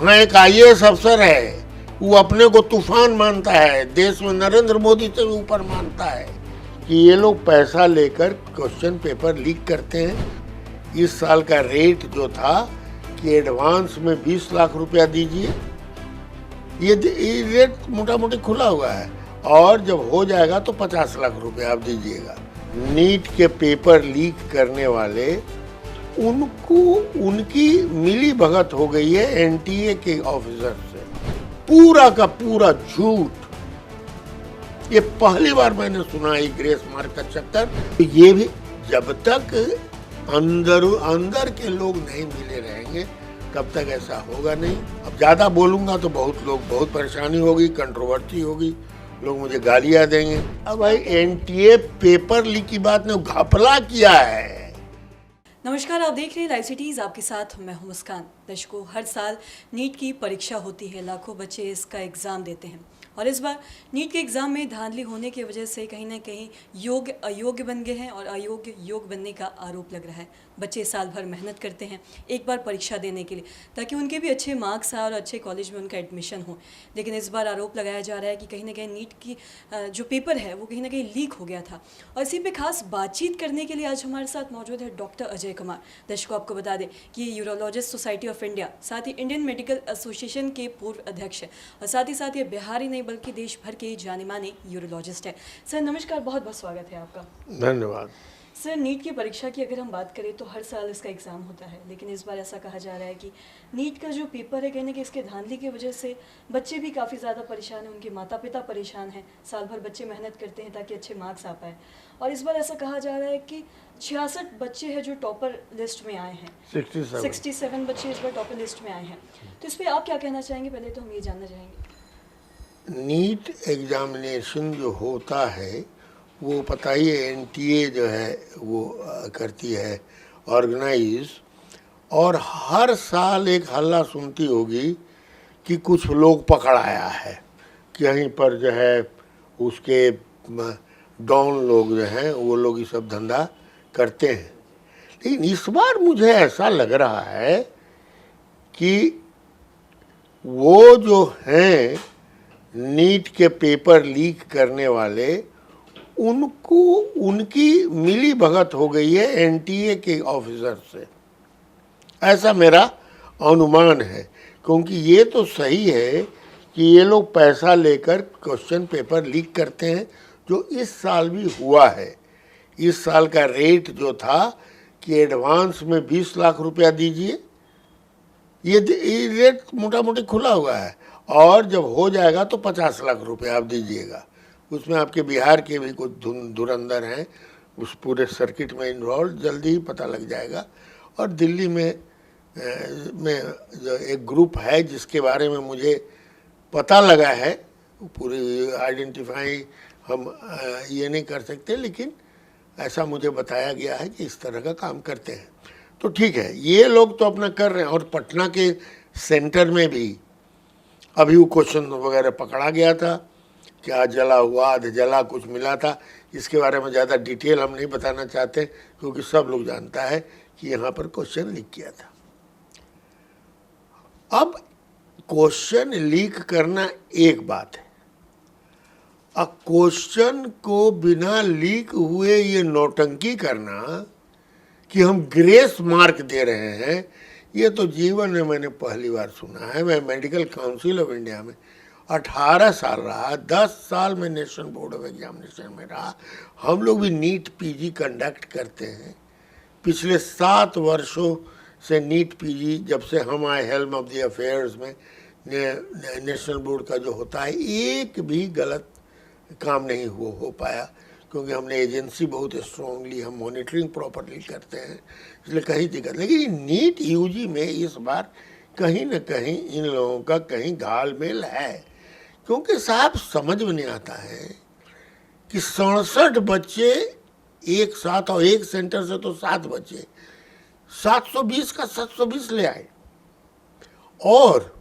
वहाँ एक आईएएस अफसर है, वो अपने को तूफान मानता है, देश में नरेंद्र मोदी से भी ऊपर मानता है कि ये लोग पैसा लेकर क्वेश्चन पेपर लीक करते हैं। इस साल का रेट जो था कि एडवांस में 20 लाख रुपया दीजिए, ये रेट मोटा मोटी खुला हुआ है, और जब हो जाएगा तो 50 लाख रुपया आप दीजिएगा। नीट के पेपर लीक करने वाले उनको उनकी मिली भगत हो गई है एनटीए के ऑफिसर से, पूरा का पूरा झूठ। ये पहली बार मैंने सुना है ग्रेस मार्क का चक्कर। तो ये भी जब तक अंदर के लोग नहीं मिले रहेंगे तब तक ऐसा होगा नहीं। अब ज्यादा बोलूंगा तो बहुत परेशानी होगी, कंट्रोवर्सी होगी, लोग मुझे गालियां देंगे। अब भाई एनटीए पेपर लीक की बात ने घपला किया है। नमस्कार, आप देख रहे हैं लाइव सिटीज, आपके साथ मैं हूं मुस्कान। दर्शकों, हर साल नीट की परीक्षा होती है, लाखों बच्चे इसका एग्ज़ाम देते हैं, और इस बार नीट के एग्ज़ाम में धांधली होने की वजह से कहीं ना कहीं योग्य अयोग्य बन गए हैं और अयोग्य योग्य बनने का आरोप लग रहा है। बच्चे साल भर मेहनत करते हैं एक बार परीक्षा देने के लिए, ताकि उनके भी अच्छे मार्क्स आए और अच्छे कॉलेज में उनका एडमिशन हो। लेकिन इस बार आरोप लगाया जा रहा है कि कहीं ना कहीं नीट की जो पेपर है वो कहीं ना कहीं लीक हो गया था। और इसी पे खास बातचीत करने के लिए आज हमारे साथ मौजूद है डॉक्टर अजय कुमार। दर्शकों, आपको बता दें कि ये यूरोलॉजिस्ट सोसाइटी ऑफ इंडिया, साथ ही इंडियन मेडिकल एसोसिएशन के पूर्व अध्यक्ष है, और साथ ही ये बिहार ही नहीं बल्कि देश भर के जाने माने यूरोलॉजिस्ट है। सर नमस्कार, बहुत बहुत स्वागत है आपका। धन्यवाद। सर, नीट की परीक्षा की अगर हम बात करें तो हर साल इसका एग्ज़ाम होता है, लेकिन इस बार ऐसा कहा जा रहा है कि नीट का जो पेपर है कहीं ना कहीं इसके धांधली की वजह से बच्चे भी काफ़ी ज़्यादा परेशान हैं, उनके माता पिता परेशान हैं। साल भर बच्चे मेहनत करते हैं ताकि अच्छे मार्क्स आ पाए, और इस बार ऐसा कहा जा रहा है कि 66 बच्चे हैं जो टॉपर लिस्ट में आए हैं। 67 बच्चे इस बार टॉपर लिस्ट में आए हैं। तो इस पर आप क्या कहना चाहेंगे? पहले तो हम ये जानना चाहेंगे, नीट एग्जामिनेशन जो होता है वो पता ही है, एनटीए जो है वो करती है ऑर्गेनाइज, और हर साल एक हल्ला सुनती होगी कि कुछ लोग पकड़ आया है, कहीं पर जो है उसके डॉन लोग जो हैं वो लोग ये सब धंधा करते हैं। लेकिन इस बार मुझे ऐसा लग रहा है कि वो जो हैं नीट के पेपर लीक करने वाले, उनको उनकी मिली भगत हो गई है एनटीए के ऑफिसर से, ऐसा मेरा अनुमान है। क्योंकि ये तो सही है कि ये लोग पैसा लेकर क्वेश्चन पेपर लीक करते हैं, जो इस साल भी हुआ है। इस साल का रेट जो था कि एडवांस में 20 लाख रुपया दीजिए, ये रेट मोटा मोटी खुला हुआ है, और जब हो जाएगा तो 50 लाख रुपया आप दीजिएगा। उसमें आपके बिहार के भी कुछ धुरंधर हैं उस पूरे सर्किट में इन्वॉल्व, जल्दी ही पता लग जाएगा। और दिल्ली में जो एक ग्रुप है जिसके बारे में मुझे पता लगा है, पूरी आइडेंटिफाई हम ये नहीं कर सकते, लेकिन ऐसा मुझे बताया गया है कि इस तरह का काम करते हैं। तो ठीक है, ये लोग तो अपना कर रहे हैं। और पटना के सेंटर में भी अभी वो क्वेश्चन वगैरह पकड़ा गया था, क्या जला हुआ आध जला कुछ मिला था। इसके बारे में ज़्यादा डिटेल हम नहीं बताना चाहते, क्योंकि सब लोग जानता है कि यहाँ पर क्वेश्चन लीक किया था। अब क्वेश्चन लीक करना एक बात है, अब क्वेश्चन को बिना लीक हुए ये नौटंकी करना कि हम ग्रेस मार्क दे रहे हैं, ये तो जीवन में मैंने पहली बार सुना है। मैं मेडिकल काउंसिल ऑफ इंडिया में 18 साल रहा, 10 साल में नेशनल बोर्ड ऑफ एग्जामिनेशन में रहा। हम लोग भी नीट पीजी कंडक्ट करते हैं। पिछले 7 वर्षों से नीट पीजी, जब से हम आए हेल्म ऑफ द अफेयर्स में, नेशनल बोर्ड का जो होता है, एक भी गलत काम नहीं हो पाया, क्योंकि हमने एजेंसी बहुत स्ट्रांगली, हम मॉनिटरिंग प्रॉपरली करते हैं, इसलिए कहीं दिक्कत। लेकिन नीट यूजी में इस बार कहीं न कहीं इन लोगों का कहीं घालमेल है, क्योंकि साहब समझ में नहीं आता है कि 67 बच्चे एक साथ, और एक सेंटर से तो 7 बच्चे, 720 का 720 ले आए, और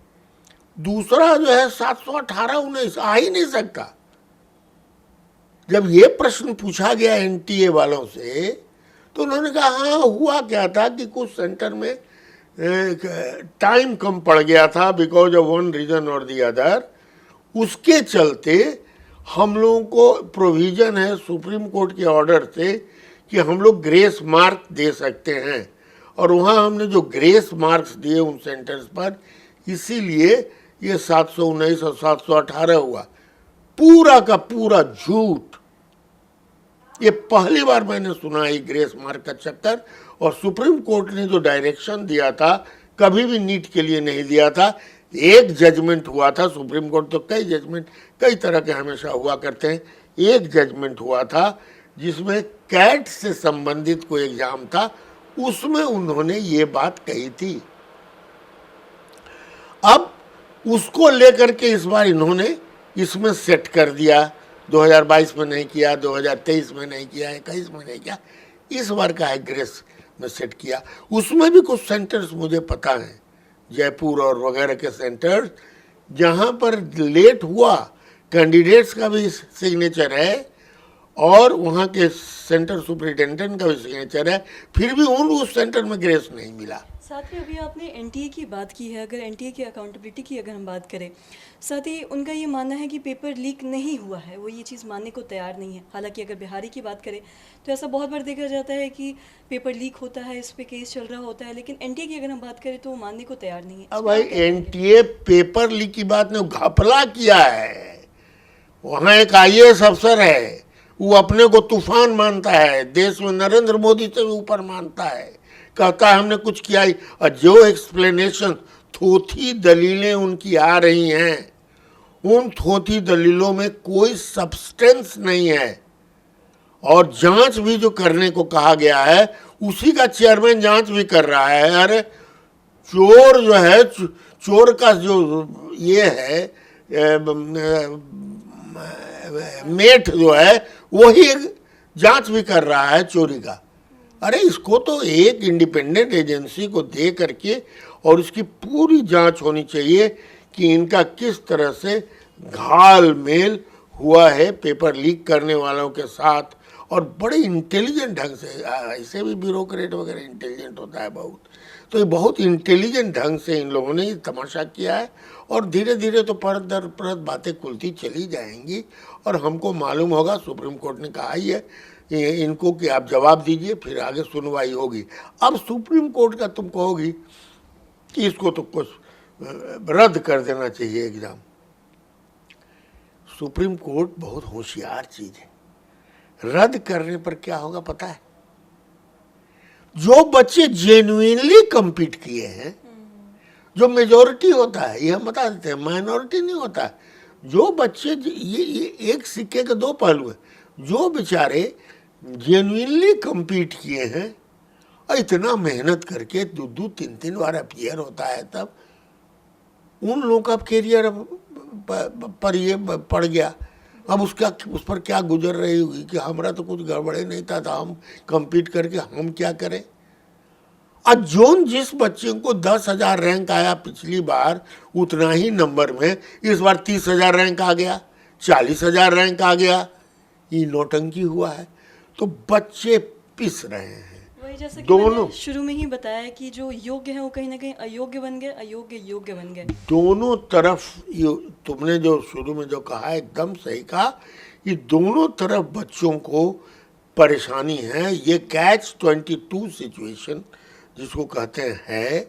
दूसरा जो है 718-19 आ ही नहीं सकता। जब ये प्रश्न पूछा गया एनटीए वालों से, तो उन्होंने कहा हाँ हुआ क्या था कि कुछ सेंटर में टाइम कम पड़ गया था बिकॉज ऑफ वन रीजन और दी अदर, उसके चलते हम लोगों को प्रोविज़न है सुप्रीम कोर्ट के ऑर्डर से कि हम लोग ग्रेस मार्क दे सकते हैं, और वहाँ हमने जो ग्रेस मार्क्स दिए उन सेंटर्स पर, इसीलिए ये 719 और 718 हुआ। पूरा का पूरा झूठ। ये पहली बार मैंने सुना है ग्रेस मार्क का चक्कर। और सुप्रीम कोर्ट ने जो डायरेक्शन दिया था कभी भी नीट के लिए नहीं दिया था। एक जजमेंट हुआ था, सुप्रीम कोर्ट तो कई जजमेंट कई तरह के हमेशा हुआ करते हैं, एक जजमेंट हुआ था जिसमें कैट से संबंधित कोई एग्जाम था, उसमें उन्होंने ये बात कही थी। अब उसको लेकर के इस बार इन्होंने इसमें सेट कर दिया, 2022 में नहीं किया, 2023 में नहीं किया, 21 में नहीं किया, इस बार का है ग्रेस में सेट किया। उसमें भी कुछ सेंटर्स मुझे पता है, जयपुर और वगैरह के सेंटर्स, जहाँ पर लेट हुआ, कैंडिडेट्स का भी सिग्नेचर है और वहाँ के सेंटर सुपरिटेंडेंट का भी सिग्नेचर है, फिर भी उस सेंटर में ग्रेस नहीं मिला। साथ ही अभी आपने एनटीए की बात की है, अगर एनटीए की अकाउंटेबिलिटी की अगर हम बात करें, साथ ही उनका ये मानना है कि पेपर लीक नहीं हुआ है, वो ये चीज़ मानने को तैयार नहीं है। हालांकि अगर बिहारी की बात करें तो ऐसा बहुत बार देखा जाता है कि पेपर लीक होता है, इस पे केस चल रहा होता है, लेकिन एनटीए की अगर हम बात करें तो वो मानने को तैयार नहीं है। अब भाई एनटीए पेपर लीक की बात ने घपला किया है। वहाँ एक IAS अफसर है, वो अपने को तूफान मानता है, देश में नरेंद्र मोदी से भी ऊपर मानता है, कहता है हमने कुछ किया ही। और जो एक्सप्लेनेशन थोथी दलीलें उनकी आ रही हैं, उन थोथी दलीलों में कोई सब्सटेंस नहीं है। और जांच भी जो करने को कहा गया है, उसी का चेयरमैन जांच भी कर रहा है। अरे चोर जो है, चोर का जो ये है मेट जो है, वही जांच भी कर रहा है चोरी का। अरे इसको तो एक इंडिपेंडेंट एजेंसी को दे करके और इसकी पूरी जांच होनी चाहिए कि इनका किस तरह से घाल मेल हुआ है पेपर लीक करने वालों के साथ। और बड़े इंटेलिजेंट ढंग से, ऐसे भी ब्यूरोक्रेट वगैरह इंटेलिजेंट होता है बहुत, तो ये बहुत इंटेलिजेंट ढंग से इन लोगों ने तमाशा किया है। और धीरे धीरे तो परत दर परत बातें खुलती चली जाएंगी और हमको मालूम होगा, सुप्रीम कोर्ट ने कहा ही है इनको कि आप जवाब दीजिए, फिर आगे सुनवाई होगी। अब सुप्रीम कोर्ट का तुम कहोगी कि इसको तो कुछ रद्द कर देना चाहिए एग्ज़ाम। सुप्रीम कोर्ट बहुत होशियार चीज़ है। रद्द करने पर क्या होगा पता है? जो बच्चे जेन्युइनली कम्पीट किए हैं, जो मेजॉरिटी होता है, ये हम बता देते हैं, माइनॉरिटी नहीं होता है। जो बच्चे, ये एक सिक्के के दो पहलू हैं। जो बेचारे जेन्युइनली कम्पीट किए हैं और इतना मेहनत करके 2-2, 3-3 बार अपीयर होता है, तब उन लोगों का कैरियर पर ये पड़ गया। अब उस पर क्या गुजर रही होगी कि हमारा तो कुछ गड़बड़े नहीं था, हम कम्पीट करके हम क्या करें। और जोन जिस बच्चे को 10,000 रैंक आया पिछली बार, उतना ही नंबर में इस बार 30,000 रैंक आ गया, 40,000 रैंक आ गया। ये नौटंकी हुआ है, तो बच्चे पिस रहे हैं। वही जैसे कि दोनों मैंने शुरू में ही बताया कि जो योग्य है वो कहीं ना कहीं अयोग्य बन गए, अयोग्य योग्य बन गए। दोनों तरफ तुमने जो शुरू में जो कहा एकदम सही कहा, ये दोनों तरफ बच्चों को परेशानी है। ये कैच 22 सिचुएशन जिसको कहते हैं।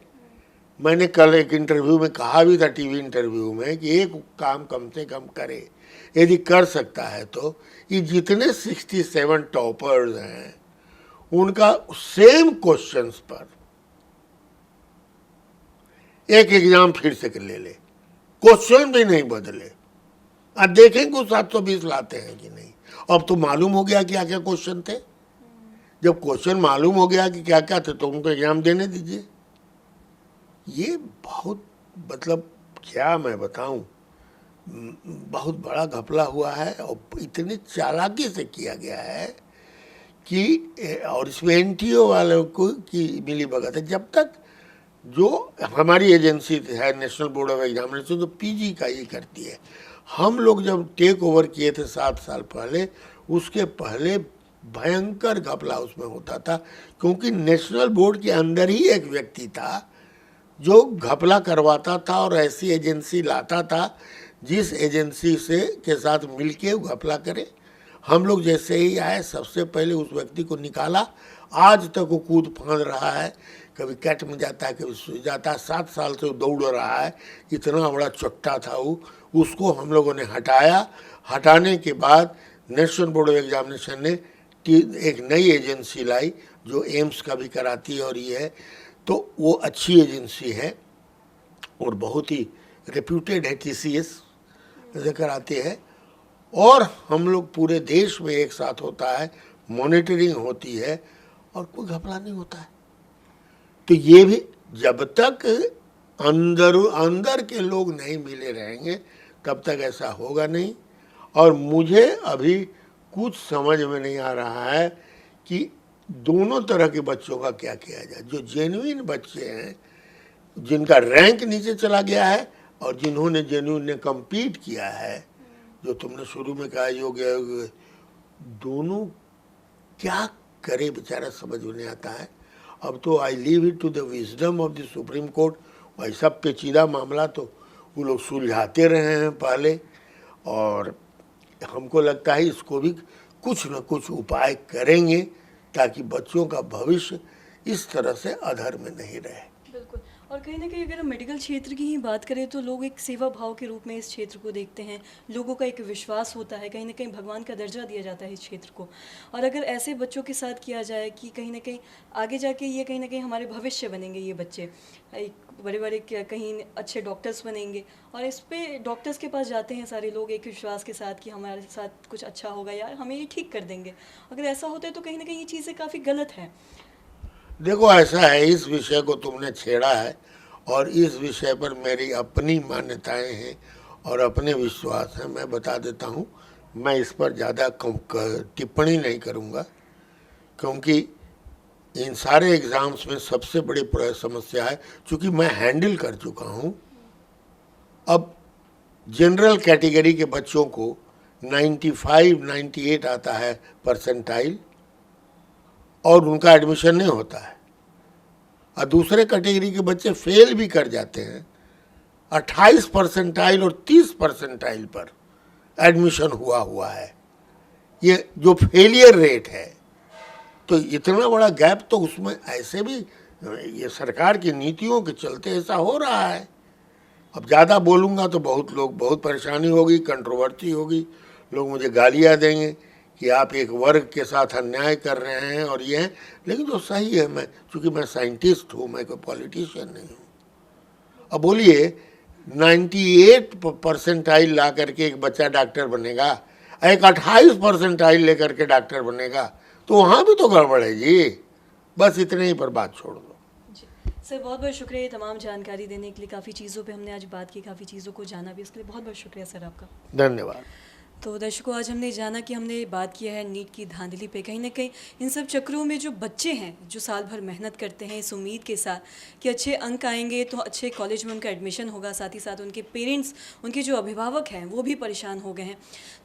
मैंने कल एक इंटरव्यू में कहा भी था, टीवी इंटरव्यू में, कि एक काम कम से कम करे, यदि कर सकता है तो ये जितने 67 टॉपर्स हैं उनका सेम क्वेश्चंस पर एक एग्जाम फिर से ले ले, क्वेश्चन भी नहीं बदले। अब देखें कुछ 720 लाते हैं कि नहीं। अब तो मालूम हो गया क्या क्या क्वेश्चन थे। जब क्वेश्चन मालूम हो गया कि क्या क्या थे तो उनको एग्जाम देने दीजिए। ये बहुत, मतलब क्या मैं बताऊं, बहुत बड़ा घपला हुआ है और इतनी चालाकी से किया गया है कि, और इसमें NTO वालों को की मिली भगत है। जब तक जो हमारी एजेंसी है नेशनल बोर्ड ऑफ एग्जामिनेशन, जो PG का ये करती है, हम लोग जब टेक ओवर किए थे 7 साल पहले, उसके पहले भयंकर घपला उसमें होता था, क्योंकि नेशनल बोर्ड के अंदर ही एक व्यक्ति था जो घपला करवाता था और ऐसी एजेंसी लाता था जिस एजेंसी से के साथ मिलके वो घपला करे। हम लोग जैसे ही आए सबसे पहले उस व्यक्ति को निकाला। आज तक वो कूद फांद रहा है, कभी कैट में जाता है, कभी सूझ जाता है। 7 साल से वो दौड़ रहा है, इतना बड़ा चट्टा था वो। उसको हम लोगों ने हटाया। हटाने के बाद नेशनल बोर्ड ऑफ एग्जामिनेशन ने एक नई एजेंसी लाई जो एम्स का भी कराती है और ये है, तो वो अच्छी एजेंसी है और बहुत ही रेप्यूटेड है, TCS कराती है। और हम लोग पूरे देश में एक साथ होता है, मॉनिटरिंग होती है और कोई घपला नहीं होता है। तो ये भी जब तक अंदर के लोग नहीं मिले रहेंगे तब तक ऐसा होगा नहीं। और मुझे अभी कुछ समझ में नहीं आ रहा है कि दोनों तरह के बच्चों का क्या किया जाए। जो जेन्युइन बच्चे हैं, जिनका रैंक नीचे चला गया है, और जिन्होंने जेन्युइन ने कम्पीट किया है, जो तुमने शुरू में कहा योग, दोनों क्या करे बेचारा समझ में नहीं आता है। अब तो I leave it to the wisdom of the Supreme Court. वैसा पेचीदा मामला तो वो लोग सुलझाते रहे हैं पहले, और हमको लगता है इसको भी कुछ न कुछ उपाय करेंगे ताकि बच्चों का भविष्य इस तरह से अधर में नहीं रहे। बिल्कुल। और कहीं ना कहीं अगर हम मेडिकल क्षेत्र की ही बात करें तो लोग एक सेवा भाव के रूप में इस क्षेत्र को देखते हैं। लोगों का एक विश्वास होता है, कहीं ना कहीं भगवान का दर्जा दिया जाता है इस क्षेत्र को। और अगर ऐसे बच्चों के साथ किया जाए कि कहीं ना कहीं आगे जाके ये कहीं ना कहीं हमारे भविष्य बनेंगे, ये बच्चे एक बड़े बड़े कहीं अच्छे डॉक्टर्स बनेंगे। और इस पे डॉक्टर्स के पास जाते हैं सारे लोग एक विश्वास के साथ कि हमारे साथ कुछ अच्छा होगा यार, हमें ये ठीक कर देंगे। अगर ऐसा होता है तो कहीं ना कहीं ये चीज़ें काफ़ी गलत हैं। देखो ऐसा है, इस विषय को तुमने छेड़ा है और इस विषय पर मेरी अपनी मान्यताएं हैं और अपने विश्वास हैं। मैं बता देता हूँ, मैं इस पर ज़्यादा टिप्पणी नहीं करूँगा, क्योंकि इन सारे एग्ज़ाम्स में सबसे बड़ी समस्या है, चूँकि मैं हैंडल कर चुका हूँ। अब जनरल कैटेगरी के बच्चों को 95-98 आता है परसेंटाइल और उनका एडमिशन नहीं होता है। और दूसरे कैटेगरी के बच्चे फेल भी कर जाते हैं। 28 परसेंटाइल और 30 परसेंटाइल पर एडमिशन हुआ है। ये जो फेलियर रेट है, तो इतना बड़ा गैप तो उसमें ऐसे भी ये सरकार की नीतियों के चलते ऐसा हो रहा है। अब ज़्यादा बोलूँगा तो बहुत परेशानी होगी, कंट्रोवर्सी होगी, लोग मुझे गालियाँ देंगे कि आप एक वर्ग के साथ अन्याय कर रहे हैं और ये हैं। लेकिन जो सही है, मैं चूँकि मैं साइंटिस्ट हूँ, मैं कोई पॉलिटिशियन नहीं हूँ। अब बोलिए 98 परसेंटाइल ला करके एक बच्चा डॉक्टर बनेगा, एक 28 परसेंटाइल लेकर के डॉक्टर बनेगा, तो वहाँ भी तो गड़बड़ है जी। बस इतने ही पर बात छोड़ दो। सर बहुत बहुत शुक्रिया ये तमाम जानकारी देने के लिए। काफ़ी चीज़ों पे हमने आज बात की, काफ़ी चीज़ों को जाना भी, इसके लिए बहुत बहुत शुक्रिया सर आपका। धन्यवाद। तो दर्शकों, आज हमने जाना कि हमने बात किया है नीट की धांधली पे। कहीं ना कहीं इन सब चक्रों में जो बच्चे हैं, जो साल भर मेहनत करते हैं इस उम्मीद के साथ कि अच्छे अंक आएंगे तो अच्छे कॉलेज में उनका एडमिशन होगा, साथ ही साथ उनके पेरेंट्स, उनके जो अभिभावक हैं वो भी परेशान हो गए हैं।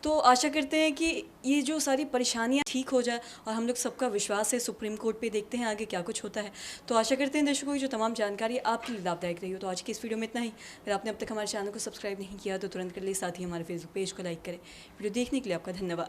तो आशा करते हैं कि ये जो सारी परेशानियाँ ठीक हो जाए और हम लोग सबका विश्वास है सुप्रीम कोर्ट पे, देखते हैं आगे क्या कुछ होता है। तो आशा करते हैं दर्शकों की जो तमाम जानकारी आपके लिए लाभदायक रही हो। तो आज की इस वीडियो में इतना ही। अगर आपने अब तक हमारे चैनल को सब्सक्राइब नहीं किया तो तुरंत कर लिए, साथ ही हमारे फेसबुक पेज को लाइक करें। वीडियो देखने के लिए आपका धन्यवाद।